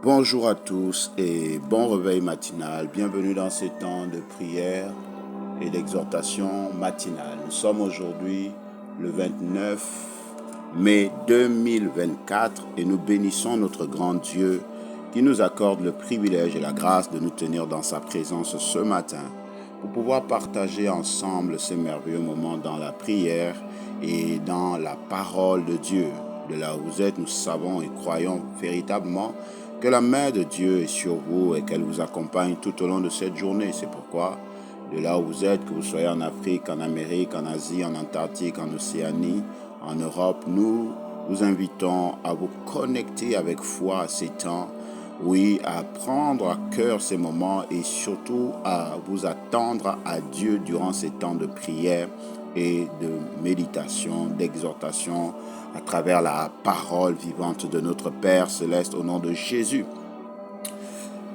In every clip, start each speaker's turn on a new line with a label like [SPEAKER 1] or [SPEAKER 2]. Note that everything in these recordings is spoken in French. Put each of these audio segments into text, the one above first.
[SPEAKER 1] Bonjour à tous et bon réveil matinal. Bienvenue dans ces temps de prière et d'exhortation matinale. Nous sommes aujourd'hui le 29 mai 2024 et nous bénissons notre grand Dieu qui nous accorde le privilège et la grâce de nous tenir dans sa présence ce matin pour pouvoir partager ensemble ces merveilleux moments dans la prière et dans la parole de Dieu. De là où vous êtes, nous savons et croyons véritablement que la main de Dieu est sur vous et qu'elle vous accompagne tout au long de cette journée. C'est pourquoi, de là où vous êtes, que vous soyez en Afrique, en Amérique, en Asie, en Antarctique, en Océanie, en Europe, nous vous invitons à vous connecter avec foi à ces temps. Oui, à prendre à cœur ces moments et surtout à vous attendre à Dieu durant ces temps de prière et de méditation, d'exhortation à travers la parole vivante de notre Père Céleste au nom de Jésus.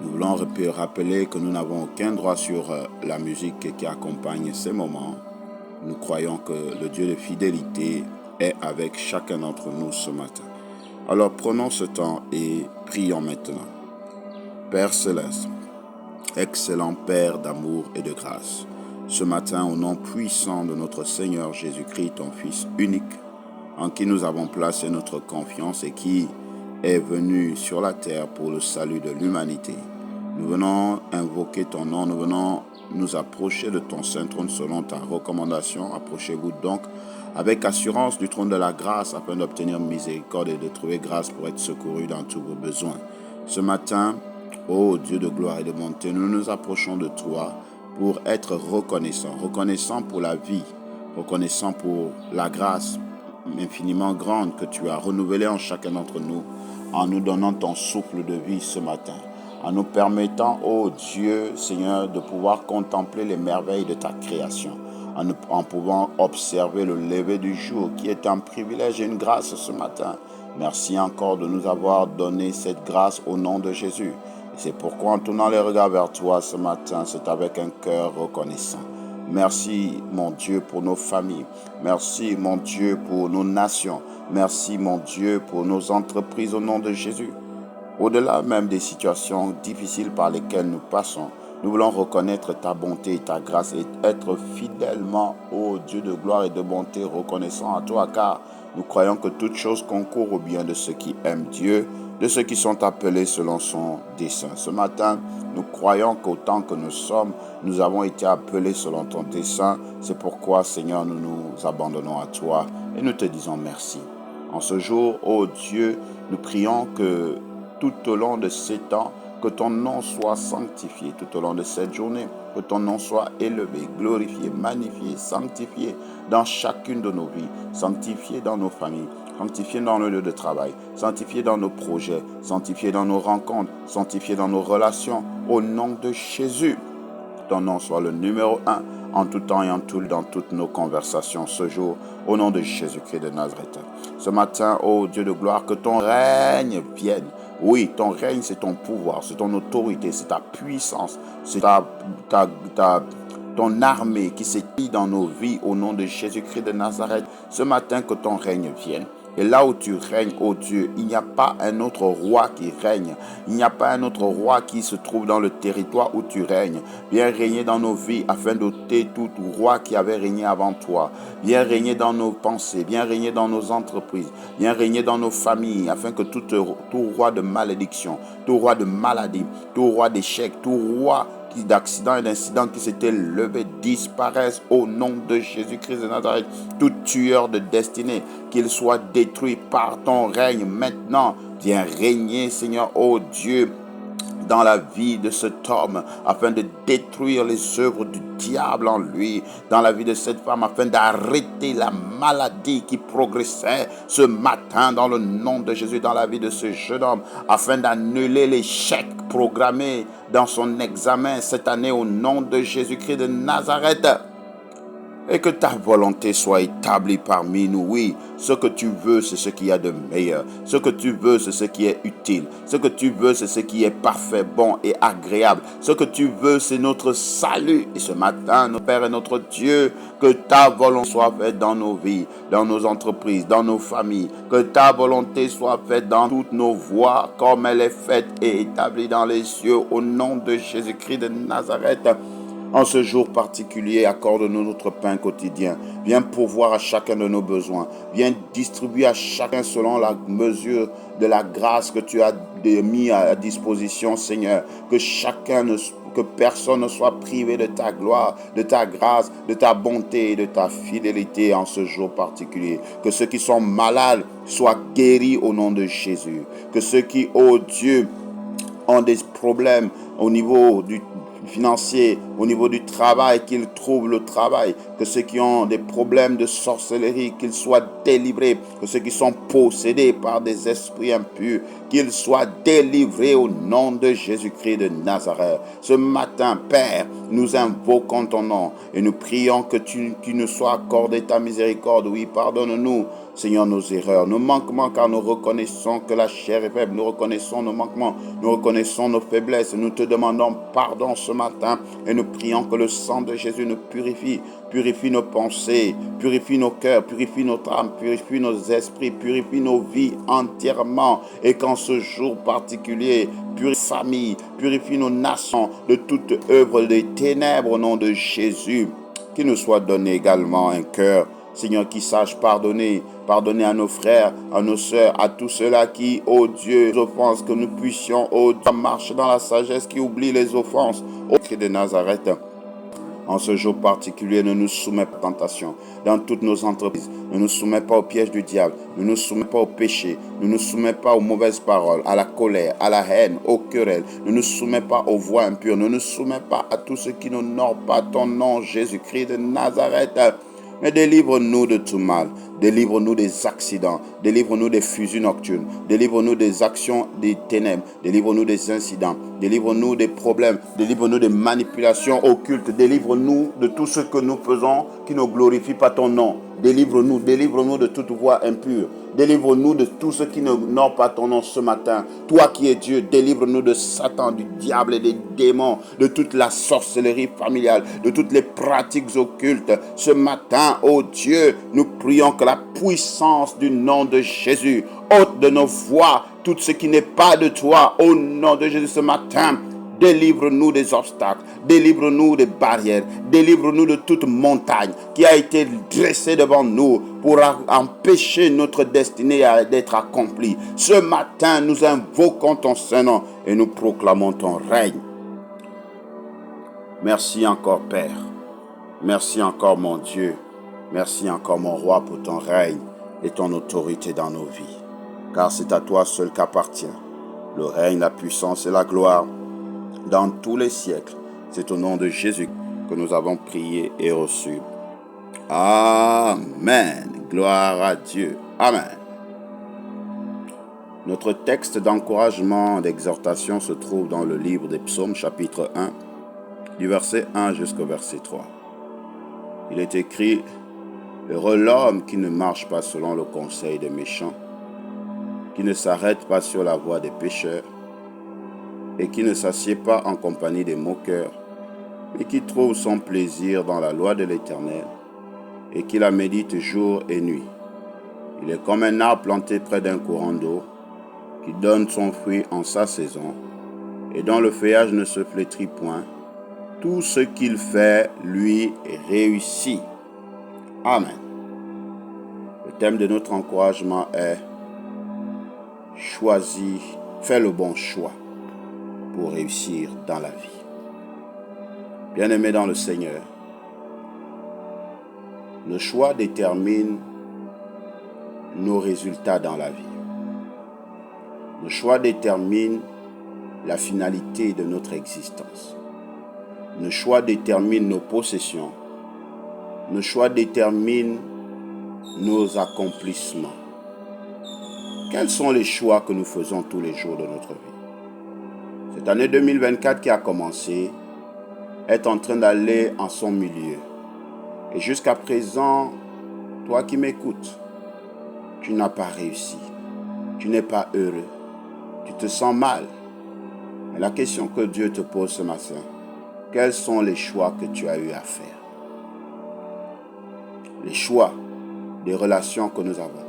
[SPEAKER 1] Nous voulons rappeler que nous n'avons aucun droit sur la musique qui accompagne ces moments. Nous croyons que le Dieu de fidélité est avec chacun d'entre nous ce matin. Alors prenons ce temps et prions maintenant. Père Céleste, excellent Père d'amour et de grâce, ce matin au nom puissant de notre Seigneur Jésus-Christ, ton Fils unique, en qui nous avons placé notre confiance et qui est venu sur la terre pour le salut de l'humanité. Nous venons invoquer ton nom, nous venons nous approcher de ton saint trône selon ta recommandation. Approchez-vous donc avec assurance du trône de la grâce afin d'obtenir miséricorde et de trouver grâce pour être secouru dans tous vos besoins. Ce matin, ô Dieu de gloire et de bonté, nous nous approchons de toi pour être reconnaissant pour la vie, reconnaissant pour la grâce infiniment grande que tu as renouvelée en chacun d'entre nous, en nous donnant ton souffle de vie ce matin, en nous permettant, ô Dieu, Seigneur, de pouvoir contempler les merveilles de ta création, en pouvant observer le lever du jour, qui est un privilège et une grâce ce matin. Merci encore de nous avoir donné cette grâce au nom de Jésus. Et c'est pourquoi, en tournant les regards vers toi ce matin, c'est avec un cœur reconnaissant. Merci, mon Dieu, pour nos familles. Merci, mon Dieu, pour nos nations. Merci, mon Dieu, pour nos entreprises au nom de Jésus. Au-delà même des situations difficiles par lesquelles nous passons, nous voulons reconnaître ta bonté et ta grâce et être fidèlement, ô Dieu de gloire et de bonté, reconnaissant à toi, car nous croyons que toute chose concourt au bien de ceux qui aiment Dieu, de ceux qui sont appelés selon son dessein. Ce matin, nous croyons qu'autant que nous sommes, nous avons été appelés selon ton dessein. C'est pourquoi, Seigneur, nous nous abandonnons à toi et nous te disons merci. En ce jour, ô Dieu, nous prions que tout au long de ces temps, que ton nom soit sanctifié tout au long de cette journée, que ton nom soit élevé, glorifié, magnifié, sanctifié dans chacune de nos vies, sanctifié dans nos familles, sanctifié dans le lieu de travail, sanctifié dans nos projets, sanctifié dans nos rencontres, sanctifié dans nos relations, au nom de Jésus. Ton nom soit le numéro 1 en tout temps et en tout dans toutes nos conversations ce jour, au nom de Jésus-Christ de Nazareth. Ce matin, ô Dieu de gloire, que ton règne vienne. Oui, ton règne, c'est ton pouvoir, c'est ton autorité, c'est ta puissance, c'est ton armée qui s'étire dans nos vies au nom de Jésus-Christ de Nazareth. Ce matin, que ton règne vienne. Et là où tu règnes, ô Dieu, il n'y a pas un autre roi qui règne. Il n'y a pas un autre roi qui se trouve dans le territoire où tu règnes. Viens régner dans nos vies afin d'ôter tout roi qui avait régné avant toi. Viens régner dans nos pensées. Viens régner dans nos entreprises. Viens régner dans nos familles afin que tout roi de malédiction, tout roi de maladie, tout roi d'échec, tout roi d'accidents et d'incidents qui s'étaient levés disparaissent au nom de Jésus-Christ de Nazareth. Tout tueur de destinée, qu'il soit détruit par ton règne maintenant. Viens régner, Seigneur, ô Dieu, dans la vie de cet homme, afin de détruire les œuvres du diable en lui, dans la vie de cette femme, afin d'arrêter la maladie qui progressait ce matin dans le nom de Jésus, dans la vie de ce jeune homme, afin d'annuler l'échec programmé dans son examen cette année au nom de Jésus-Christ de Nazareth. et que ta volonté soit établie parmi nous. Oui, ce que tu veux, c'est ce qu'il y a de meilleur. Ce que tu veux, c'est ce qui est utile. Ce que tu veux, c'est ce qui est parfait, bon et agréable. Ce que tu veux, c'est notre salut. Et ce matin, notre Père et notre Dieu, que ta volonté soit faite dans nos vies, dans nos entreprises, dans nos familles. Que ta volonté soit faite dans toutes nos voies, comme elle est faite et établie dans les cieux, au nom de Jésus-Christ de Nazareth. En ce jour particulier, accorde-nous notre pain quotidien. Viens pourvoir à chacun de nos besoins. Viens distribuer à chacun selon la mesure de la grâce que tu as mis à disposition, Seigneur. Que personne ne soit privé de ta gloire, de ta grâce, de ta bonté et de ta fidélité en ce jour particulier. Que ceux qui sont malades soient guéris au nom de Jésus. Que ceux qui, oh Dieu, ont des problèmes au niveau du financier, au niveau du travail, qu'ils trouvent le travail, que ceux qui ont des problèmes de sorcellerie, qu'ils soient délivrés, que ceux qui sont possédés par des esprits impurs, qu'ils soient délivrés au nom de Jésus-Christ de Nazareth. Ce matin, Père, nous invoquons ton nom et nous prions que tu nous sois accordé ta miséricorde. Oui, pardonne-nous, Seigneur, nos erreurs, nos manquements, car nous reconnaissons que la chair est faible, nous reconnaissons nos manquements, nous reconnaissons nos faiblesses, nous te demandons pardon ce matin et nous prions que le sang de Jésus nous purifie, purifie nos pensées, purifie nos cœurs, purifie notre âme, purifie nos esprits, purifie nos vies entièrement et qu'en ce jour particulier, purifie nos familles, purifie nos nations de toute œuvre des ténèbres au nom de Jésus. Qu'il nous soit donné également un cœur, Seigneur, qui sache pardonner à nos frères, à nos sœurs, à tous ceux-là qui, oh Dieu, nous offensent, que nous puissions, oh Dieu, marcher dans la sagesse, qui oublie les offenses. Au Christ de Nazareth, en ce jour particulier, ne nous soumets pas à la tentation. Dans toutes nos entreprises, ne nous soumets pas au piège du diable, ne nous soumets pas au péché, ne nous soumets pas aux mauvaises paroles, à la colère, à la haine, aux querelles, ne nous soumets pas aux voies impures, ne nous soumets pas à tout ce qui n'honore pas ton nom, Jésus-Christ de Nazareth. Mais délivre-nous de tout mal, délivre-nous des accidents, délivre-nous des fusils nocturnes, délivre-nous des actions des ténèbres, délivre-nous des incidents, délivre-nous des problèmes, délivre-nous des manipulations occultes, délivre-nous de tout ce que nous faisons qui ne glorifie pas ton nom. Délivre-nous de toute voie impure. Délivre-nous de tout ce qui n'honore pas ton nom ce matin. Toi qui es Dieu, délivre-nous de Satan, du diable et des démons, de toute la sorcellerie familiale, de toutes les pratiques occultes. Ce matin, ô Dieu, nous prions que la puissance du nom de Jésus ôte de nos voix tout ce qui n'est pas de toi. Au nom de Jésus ce matin, délivre-nous des obstacles, délivre-nous des barrières, délivre-nous de toute montagne qui a été dressée devant nous pour empêcher notre destinée d'être accomplie. Ce matin, nous invoquons ton Saint-Nom et nous proclamons ton règne. Merci encore, Père. Merci encore, mon Dieu. Merci encore, mon Roi, pour ton règne et ton autorité dans nos vies. Car c'est à toi seul qu'appartient le règne, la puissance et la gloire dans tous les siècles. C'est au nom de Jésus que nous avons prié et reçu. Amen. Gloire à Dieu. Amen. Notre texte d'encouragement, d'exhortation se trouve dans le livre des Psaumes, chapitre 1, du verset 1 jusqu'au verset 3. Il est écrit: heureux l'homme qui ne marche pas selon le conseil des méchants, qui ne s'arrête pas sur la voie des pécheurs, et qui ne s'assied pas en compagnie des moqueurs, mais qui trouve son plaisir dans la loi de l'Éternel, et qui la médite jour et nuit. Il est comme un arbre planté près d'un courant d'eau, qui donne son fruit en sa saison, et dont le feuillage ne se flétrit point. Tout ce qu'il fait, lui, réussit. Amen. Le thème de notre encouragement est « Choisis, fais le bon choix pour réussir dans la vie ». Bien-aimés dans le Seigneur, le choix détermine nos résultats dans la vie. Le choix détermine la finalité de notre existence. Le choix détermine nos possessions. Le choix détermine nos accomplissements. Quels sont les choix que nous faisons tous les jours de notre vie? Cette année 2024 qui a commencé est en train d'aller en son milieu. Et jusqu'à présent, toi qui m'écoutes, tu n'as pas réussi. Tu n'es pas heureux. Tu te sens mal. Mais la question que Dieu te pose ce matin, quels sont les choix que tu as eu à faire? Les choix des relations que nous avons,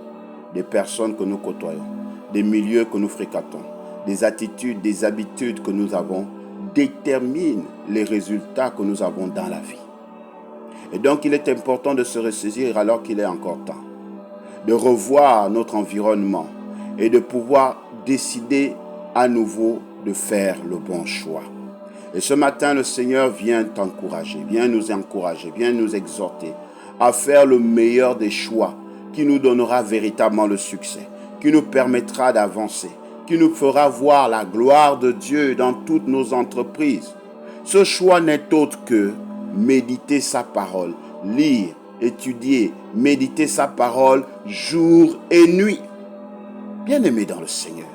[SPEAKER 1] des personnes que nous côtoyons, des milieux que nous fréquentons, des attitudes, des habitudes que nous avons déterminent les résultats que nous avons dans la vie. Et donc, il est important de se ressaisir alors qu'il est encore temps, de revoir notre environnement et de pouvoir décider à nouveau de faire le bon choix. Et ce matin, le Seigneur vient t'encourager, vient nous encourager, vient nous exhorter à faire le meilleur des choix qui nous donnera véritablement le succès, qui nous permettra d'avancer, qui nous fera voir la gloire de Dieu dans toutes nos entreprises. Ce choix n'est autre que méditer sa parole, lire, étudier, méditer sa parole jour et nuit. Bien-aimé dans le Seigneur,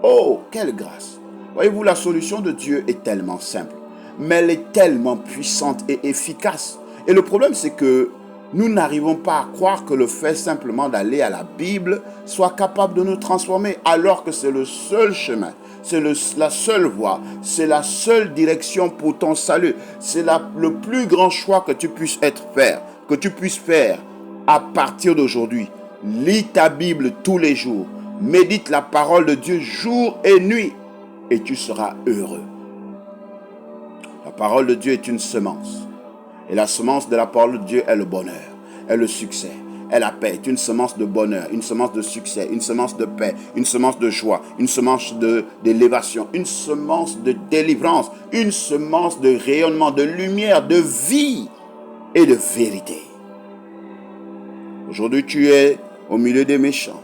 [SPEAKER 1] oh, quelle grâce! Voyez-vous, la solution de Dieu est tellement simple, mais elle est tellement puissante et efficace. Et le problème, c'est que nous n'arrivons pas à croire que le fait simplement d'aller à la Bible soit capable de nous transformer, alors que c'est le seul chemin, c'est la seule voie, c'est la seule direction pour ton salut. C'est le plus grand choix que tu puisses faire à partir d'aujourd'hui. Lis ta Bible tous les jours, médite la parole de Dieu jour et nuit, et tu seras heureux. La parole de Dieu est une semence. Et la semence de la parole de Dieu est le bonheur, est le succès, est la paix. C'est une semence de bonheur, une semence de succès, une semence de paix, une semence de joie, une semence d'élévation, une semence de délivrance, une semence de rayonnement, de lumière, de vie et de vérité. Aujourd'hui, tu es au milieu des méchants.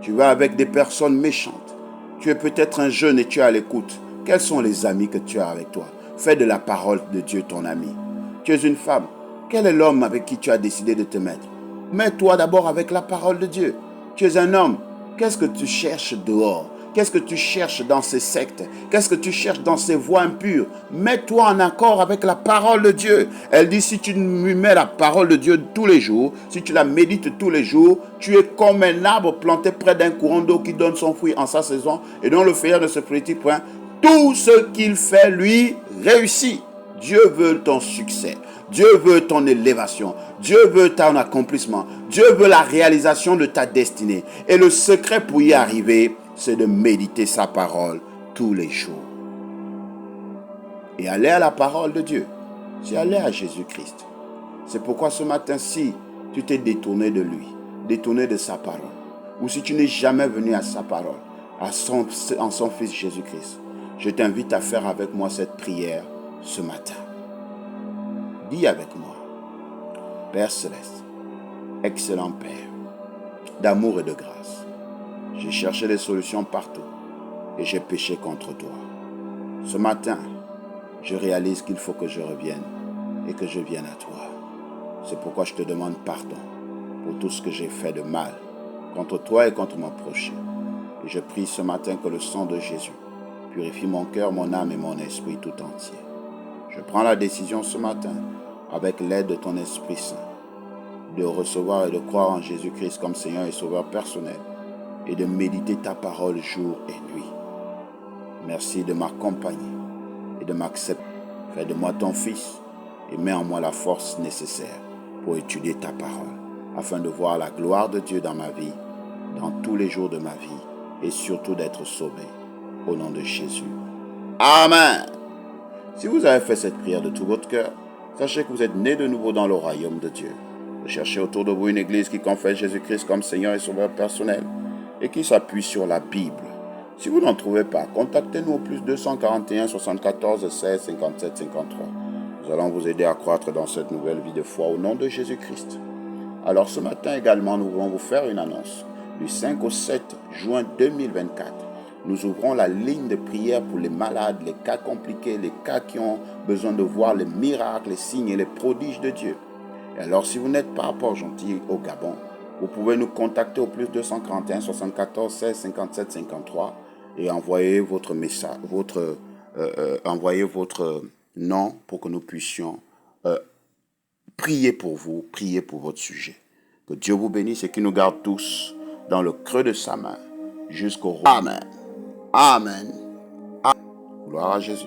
[SPEAKER 1] Tu vas avec des personnes méchantes. Tu es peut-être un jeune et tu es à l'écoute. Quels sont les amis que tu as avec toi? Fais de la parole de Dieu ton ami. Tu es une femme. Quel est l'homme avec qui tu as décidé de te mettre? Mets-toi d'abord avec la parole de Dieu. Tu es un homme. Qu'est-ce que tu cherches dehors? Qu'est-ce que tu cherches dans ces sectes? Qu'est-ce que tu cherches dans ces voies impures? Mets-toi en accord avec la parole de Dieu. Elle dit, si tu mets la parole de Dieu tous les jours, si tu la médites tous les jours, tu es comme un arbre planté près d'un courant d'eau qui donne son fruit en sa saison et dont le feuillage ne se flétrit point. Tout ce qu'il fait, lui, réussit. Dieu veut ton succès. Dieu veut ton élévation. Dieu veut ton accomplissement. Dieu veut la réalisation de ta destinée. Et le secret pour y arriver, c'est de méditer sa parole tous les jours. Et aller à la parole de Dieu, c'est aller à Jésus-Christ. C'est pourquoi ce matin, si tu t'es détourné de lui, détourné de sa parole, ou si tu n'es jamais venu à sa parole, en son Fils Jésus-Christ, je t'invite à faire avec moi cette prière ce matin. Dis avec moi, Père Céleste, excellent Père, d'amour et de grâce, j'ai cherché des solutions partout et j'ai péché contre toi. Ce matin, je réalise qu'il faut que je revienne et que je vienne à toi. C'est pourquoi je te demande pardon pour tout ce que j'ai fait de mal contre toi et contre mon prochain. Et je prie ce matin que le sang de Jésus purifie mon cœur, mon âme et mon esprit tout entier. Je prends la décision ce matin, avec l'aide de ton Esprit Saint, de recevoir et de croire en Jésus-Christ comme Seigneur et Sauveur personnel et de méditer ta parole jour et nuit. Merci de m'accompagner et de m'accepter. Fais de moi ton fils et mets en moi la force nécessaire pour étudier ta parole, afin de voir la gloire de Dieu dans ma vie, dans tous les jours de ma vie, et surtout d'être sauvé. Au nom de Jésus. Amen. Si vous avez fait cette prière de tout votre cœur, sachez que vous êtes né de nouveau dans le royaume de Dieu. Cherchez autour de vous une église qui confesse Jésus-Christ comme Seigneur et Sauveur personnel et qui s'appuie sur la Bible. Si vous n'en trouvez pas, contactez-nous au plus 241 74 16 57 53. Nous allons vous aider à croître dans cette nouvelle vie de foi au nom de Jésus-Christ. Alors ce matin également, nous voulons vous faire une annonce. Du 5 au 7 juin 2024, nous ouvrons la ligne de prière pour les malades, les cas compliqués, les cas qui ont besoin de voir les miracles, les signes et les prodiges de Dieu. Et alors, si vous n'êtes pas à Port-Gentil au Gabon, vous pouvez nous contacter au plus 241 74 16 57 53 et envoyer votre message, envoyer votre nom pour que nous puissions prier pour vous, prier pour votre sujet. Que Dieu vous bénisse et qu'il nous garde tous dans le creux de sa main jusqu'au Amen. Amen. Gloire à Jésus.